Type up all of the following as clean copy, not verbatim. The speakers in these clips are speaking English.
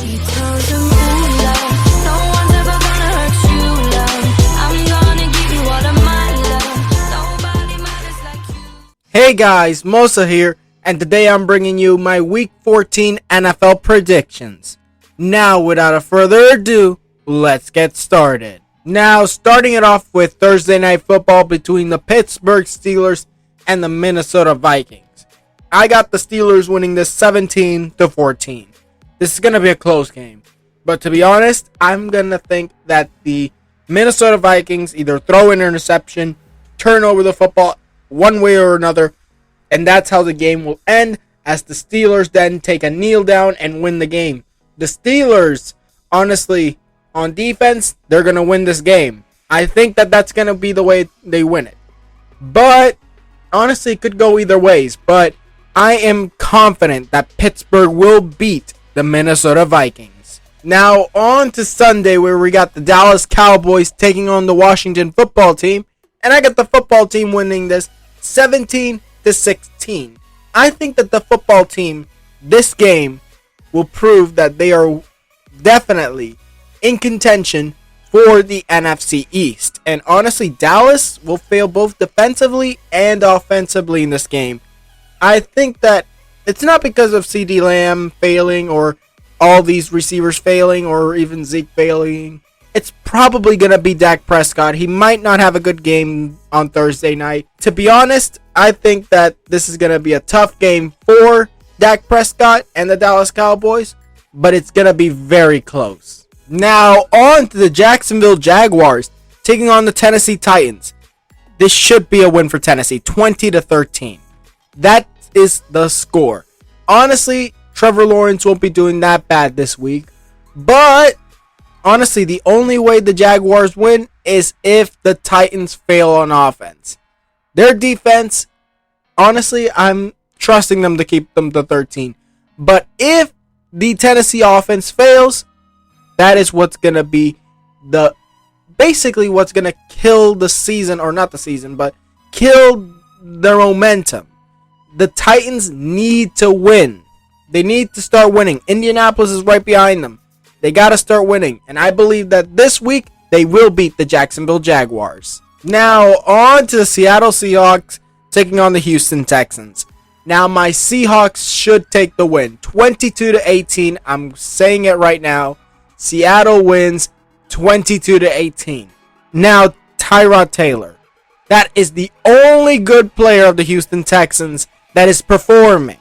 She tells him, ooh, love, no one's ever gonna hurt you, love. I'm gonna give you all of my love. Nobody matters like you. Hey guys, Mosa here, and today I'm bringing you my Week 14 NFL predictions. Now, without a further ado, let's get started. Now, starting it off with Thursday Night Football between the Pittsburgh Steelers and the Minnesota Vikings. I got the Steelers winning this 17-14. This is going to be a close game. But to be honest, I'm going to think that the Minnesota Vikings either throw an interception, turn over the football one way or another, and that's how the game will end, as the Steelers then take a kneel down and win the game. The Steelers, honestly, on defense, they're going to win this game. I think that that's going to be the way they win it. But, honestly, it could go either ways. But I am confident that Pittsburgh will beat the Minnesota Vikings. Now, on to Sunday, where we got the Dallas Cowboys taking on the Washington football team. And I got the football team winning this 17-16. I think that the football team, this game, will prove that they are definitely in contention for the NFC East. And honestly, Dallas will fail both defensively and offensively in this game. I think that it's not because of CeeDee Lamb failing or all these receivers failing or even Zeke failing. It's probably going to be Dak Prescott. He might not have a good game on Thursday night. To be honest, I think that this is going to be a tough game for Dak Prescott and the Dallas Cowboys, but it's going to be very close. Now, on to the Jacksonville Jaguars taking on the Tennessee Titans. This should be a win for Tennessee, 20-13. That is the score. Honestly, Trevor Lawrence won't be doing that bad this week, but honestly, the only way the Jaguars win is if the Titans fail on offense. Their defense, honestly, I'm trusting them to keep them to 13. But if the Tennessee offense fails, that is what's going to be basically what's going to kill the season, or not the season, but kill their momentum. The Titans need to win. They need to start winning. Indianapolis is right behind them. They got to start winning. And I believe that this week, they will beat the Jacksonville Jaguars. Now, on to the Seattle Seahawks taking on the Houston Texans. Now, my Seahawks should take the win. 22-18. I'm saying it right now. Seattle wins 22-18. Now, Tyrod Taylor. That is the only good player of the Houston Texans that is performing.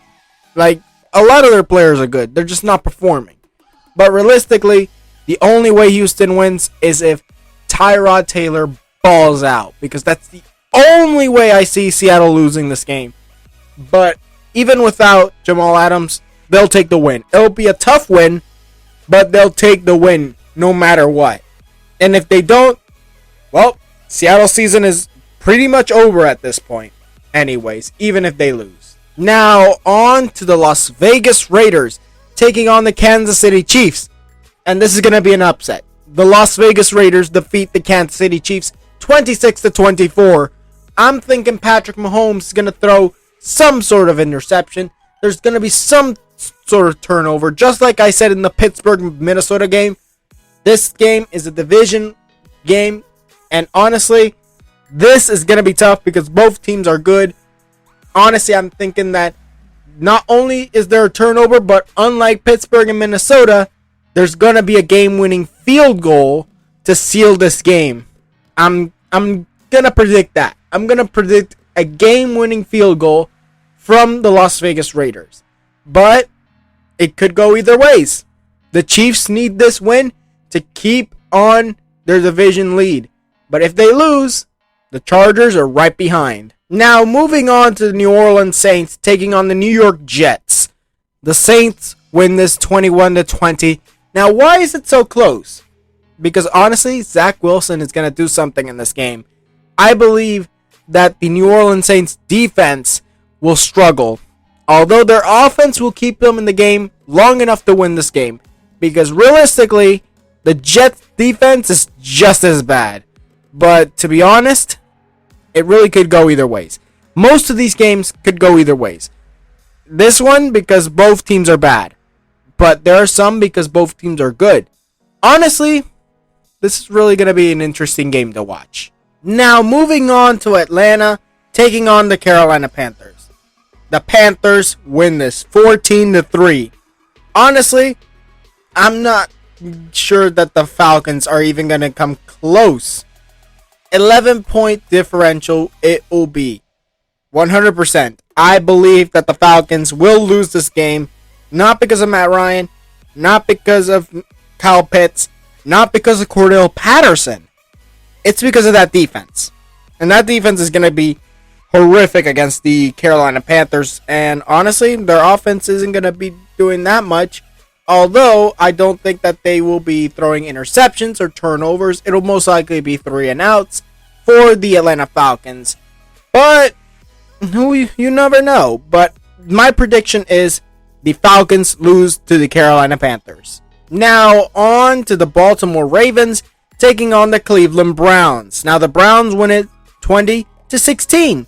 Like, a lot of their players are good. They're just not performing. But realistically, the only way Houston wins is if Tyrod Taylor balls out. Because that's the only way I see Seattle losing this game. But even without Jamal Adams, they'll take the win. It'll be a tough win, but they'll take the win no matter what. And if they don't, well, Seattle's season is pretty much over at this point. Anyways, even if they lose. Now, on to the Las Vegas Raiders taking on the Kansas City Chiefs. And this is going to be an upset. The Las Vegas Raiders defeat the Kansas City Chiefs 26-24. I'm thinking Patrick Mahomes is going to throw some sort of interception. There's going to be some sort of turnover. Just like I said in the Pittsburgh-Minnesota game, this game is a division game. And honestly, this is going to be tough because both teams are good. Honestly, I'm thinking that not only is there a turnover, but unlike Pittsburgh and Minnesota, there's going to be a game-winning field goal to seal this game. I'm going to predict that. I'm going to predict a game-winning field goal from the Las Vegas Raiders. But it could go either ways. The Chiefs need this win to keep on their division lead. But if they lose, the Chargers are right behind. Now, moving on to the New Orleans Saints taking on the New York Jets. The Saints win this 21-20. Now, why is it so close? Because honestly, Zach Wilson is going to do something in this game. I believe that the New Orleans Saints defense will struggle. Although their offense will keep them in the game long enough to win this game. Because realistically, the Jets defense is just as bad. But to be honest, it really could go either ways. Most of these games could go either ways. This one, because both teams are bad. but there are some because both teams are good. Honestly, this is really going to be an interesting game to watch. Now, moving on to Atlanta, taking on the Carolina Panthers. The Panthers win this 14-3. Honestly, I'm not sure that the Falcons are even going to come close. 11-point differential it will be. 100%. I believe that the Falcons will lose this game. Not because of Matt Ryan. Not because of Kyle Pitts. Not because of Cordell Patterson. It's because of that defense. And that defense is going to be horrific against the Carolina Panthers. And honestly, their offense isn't going to be doing that much. Although, I don't think that they will be throwing interceptions or turnovers. It'll most likely be 3 and outs for the Atlanta Falcons. But, you never know. But my prediction is the Falcons lose to the Carolina Panthers. Now, on to the Baltimore Ravens taking on the Cleveland Browns. Now, the Browns win it 20-16.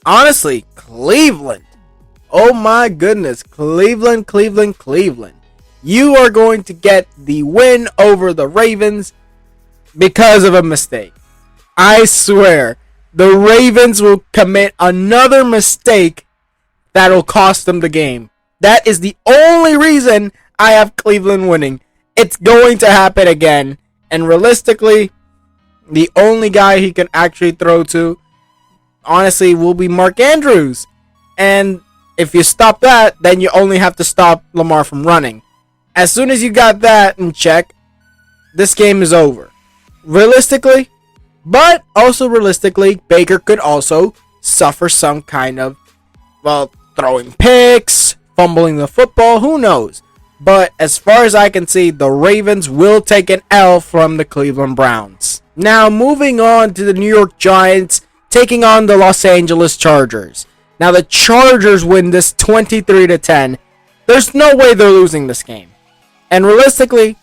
Honestly, Cleveland. Oh my goodness. Cleveland. You are going to get the win over the Ravens because of a mistake. I swear, the Ravens will commit another mistake that'll cost them the game. That is the only reason I have Cleveland winning. It's going to happen again. And realistically, the only guy he can actually throw to, honestly, will be Mark Andrews. And if you stop that, then you only have to stop Lamar from running. As soon as you got that in check, this game is over. Realistically, but also realistically, Baker could also suffer some kind of, throwing picks, fumbling the football, who knows. But as far as I can see, the Ravens will take an L from the Cleveland Browns. Now, moving on to the New York Giants taking on the Los Angeles Chargers. Now, the Chargers win this 23-10. There's no way they're losing this game. And realistically,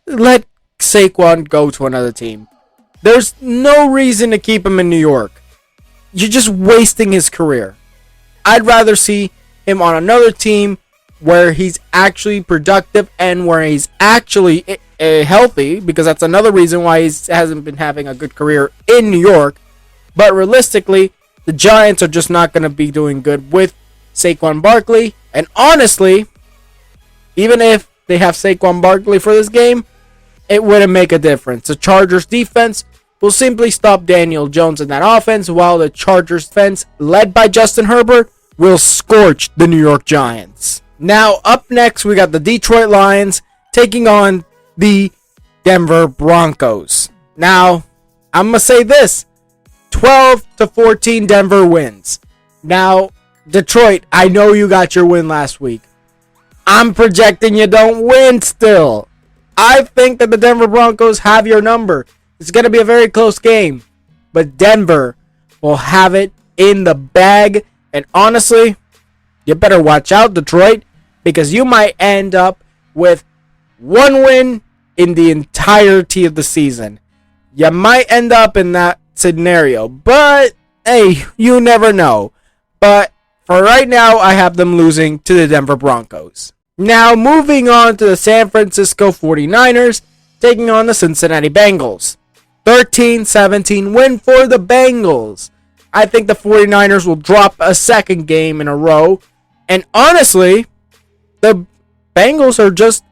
let Saquon go to another team. There's no reason to keep him in New York. You're just wasting his career. I'd rather see him on another team where he's actually productive and where he's actually healthy, because that's another reason why he hasn't been having a good career in New York. But realistically, the Giants are just not going to be doing good with Saquon Barkley. And honestly, even if they have Saquon Barkley for this game, it wouldn't make a difference. The Chargers defense will simply stop Daniel Jones in that offense, while the Chargers defense, led by Justin Herbert, will scorch the New York Giants. Now, up next, we got the Detroit Lions taking on the Denver Broncos. Now, I'm going to say this. 12-14 Denver wins. Now, Detroit, I know you got your win last week. I'm projecting you don't win still. I think that the Denver Broncos have your number. It's going to be a very close game. But Denver will have it in the bag. And honestly, you better watch out, Detroit, because you might end up with one win in the entirety of the season. You might end up in that scenario. But, hey, you never know. But for right now, I have them losing to the Denver Broncos. Now, moving on to the San Francisco 49ers, taking on the Cincinnati Bengals. 13-17 win for the Bengals. I think the 49ers will drop a second game in a row. And honestly, the Bengals are just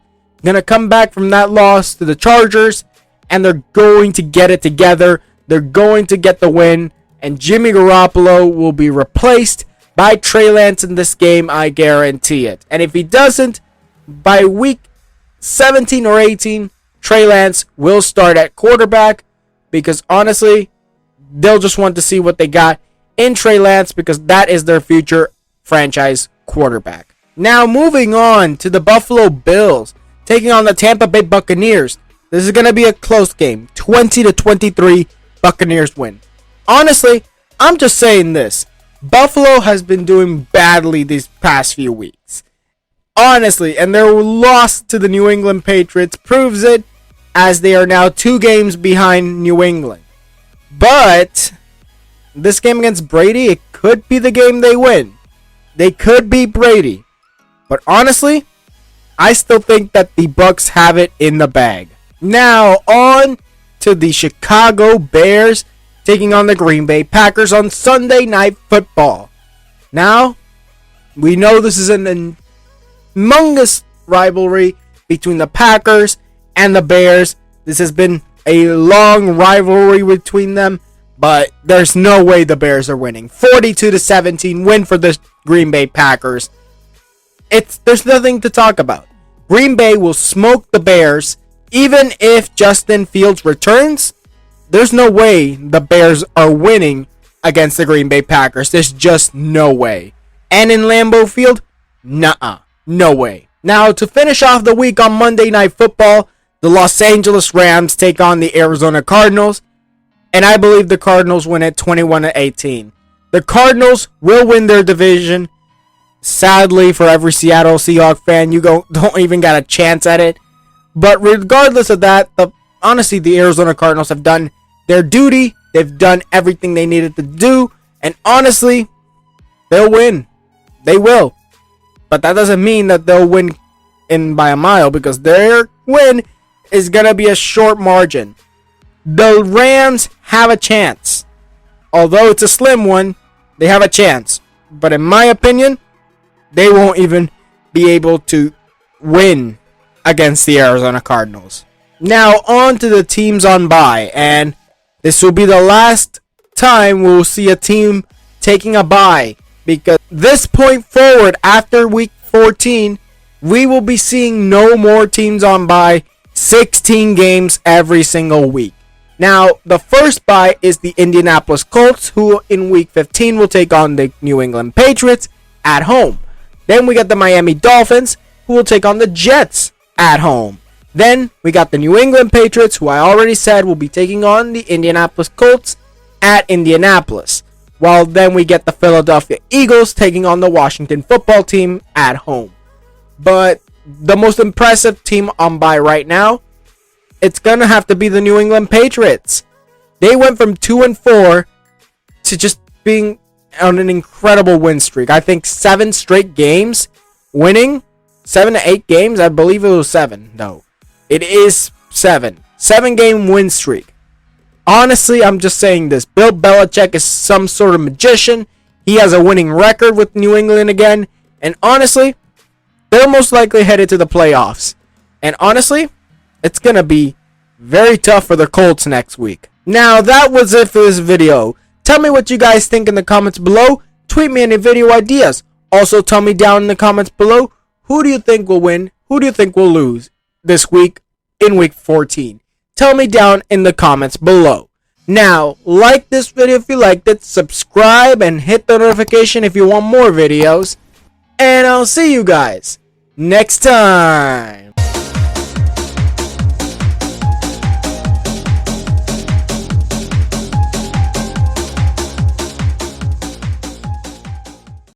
going to come back from that loss to the Chargers, and they're going to get it together. They're going to get the win, and Jimmy Garoppolo will be replaced by Trey Lance in this game, I guarantee it. And if he doesn't, by week 17 or 18, Trey Lance will start at quarterback, because honestly, they'll just want to see what they got in Trey Lance, because that is their future franchise quarterback. Now, moving on to the Buffalo Bills taking on the Tampa Bay Buccaneers. This is going to be a close game. 20-23 Buccaneers win. Honestly, I'm just saying this. Buffalo has been doing badly these past few weeks. Honestly, and their loss to the New England Patriots proves it, as they are now 2 games behind New England. But this game against Brady, it could be the game they win. They could beat Brady. But honestly, I still think that the Bucs have it in the bag. Now on to the Chicago Bears taking on the Green Bay Packers on Sunday Night Football. Now, we know this is an humongous rivalry between the Packers and the Bears. This has been a long rivalry between them, but there's no way the Bears are winning. 42-17 win for the Green Bay Packers. There's nothing to talk about. Green Bay will smoke the Bears. Even if Justin Fields returns, there's no way the Bears are winning against the Green Bay Packers. There's just no way. And in Lambeau Field, nuh-uh, no way. Now, to finish off the week on Monday Night Football, the Los Angeles Rams take on the Arizona Cardinals, and I believe the Cardinals win it 21-18. The Cardinals will win their division. Sadly, for every Seattle Seahawks fan, you don't even got a chance at it. But regardless of that, honestly, the Arizona Cardinals have done their duty. They've done everything they needed to do. And honestly, they'll win. They will. But that doesn't mean that they'll win in by a mile, because their win is going to be a short margin. The Rams have a chance. Although it's a slim one, they have a chance. But in my opinion, they won't even be able to win against the Arizona Cardinals. Now on to the teams on bye, and this will be the last time we'll see a team taking a bye, because this point forward after week 14, we will be seeing no more teams on bye, 16 games every single week. Now the first bye is the Indianapolis Colts, who in week 15 will take on the New England Patriots at home. Then we got the Miami Dolphins, who will take on the Jets at home. Then we got the New England Patriots, who I already said will be taking on the Indianapolis Colts at Indianapolis. While then we get the Philadelphia Eagles taking on the Washington Football Team at home. But the most impressive team on bye right now, it's gonna have to be the New England Patriots. They went from 2-4 to just being on an incredible win streak. I think 7 straight games winning. 7 to 8 games. I believe it was 7. No, it is 7. 7-game win streak. Honestly, I'm just saying this. Bill Belichick is some sort of magician. He has a winning record with New England again. And honestly, they're most likely headed to the playoffs. And honestly, it's going to be very tough for the Colts next week. Now, that was it for this video. Tell me what you guys think in the comments below. Tweet me any video ideas. Also, tell me down in the comments below, who do you think will win? Who do you think will lose this week in week 14? Tell me down in the comments below. Now, like this video if you liked it. Subscribe and hit the notification if you want more videos. And I'll see you guys next time.